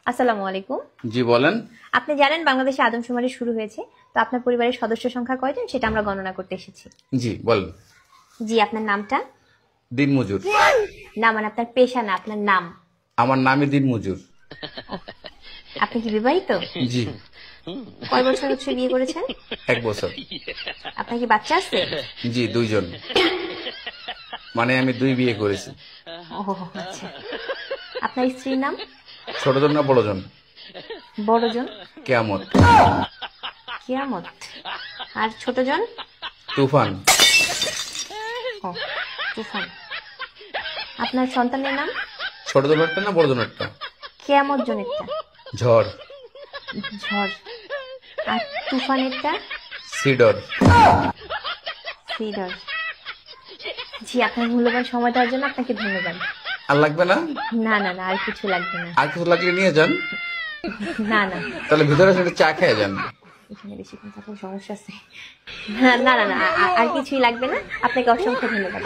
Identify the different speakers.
Speaker 1: আসসালামু আলাইকুম।
Speaker 2: জি বলেন।
Speaker 1: আপনি জানেন বাংলাদেশে আদমশুমারি শুরু হয়েছে, তো আপনার পরিবারের সদস্য সংখ্যা কয়জন সেটা আমরা গণনা করতে এসেছি।
Speaker 2: জি বলেন।
Speaker 1: জি, আপনার নামটা?
Speaker 2: দিনমজুর।
Speaker 1: না মানে আপনার পেশা না, আপনার নাম।
Speaker 2: আমার নামই দিনমজুর।
Speaker 1: আপনি কি বিবাহিত?
Speaker 2: জি।
Speaker 1: কয় বছর হচ্ছে বিয়ে করেছেন?
Speaker 2: 1 বছর।
Speaker 1: আপনার কি বাচ্চা আছে?
Speaker 2: জি 2 জন। মানে আমি 2 বিয়ে করেছি।
Speaker 1: ও আচ্ছা। আপনার স্ত্রীর নাম?
Speaker 2: ছোট জন না বড় জন?
Speaker 1: বড়জন।
Speaker 2: কেয়ামত।
Speaker 1: কিয়ামত। আর ছোটজন?
Speaker 2: তুফান।
Speaker 1: ও তুফান। আপনার সন্তানের নাম?
Speaker 2: ছোট জন একটা না বড় জন একটা?
Speaker 1: কিয়ামত জনেরটা?
Speaker 2: ঝড়।
Speaker 1: ঝড়। আর তুফানেরটা?
Speaker 2: সিডর।
Speaker 1: সিডর। জি, আপনার মূল্যবান সময় দেওয়ার জন্য আপনাকে ধন্যবাদ।
Speaker 2: আর লাগবে না?
Speaker 1: না না না, আর কিছু লাগবে না।
Speaker 2: আর কিছু লাগলে নিয়ে যান।
Speaker 1: না না,
Speaker 2: তাহলে ভিতরে এসে চা খেয়ে যান।
Speaker 1: এখানে বেশিক্ষণ থাকলে সমস্যা আছে। না না না, আর কিছুই লাগবে না। আপনাকে অসংখ্য ধন্যবাদ।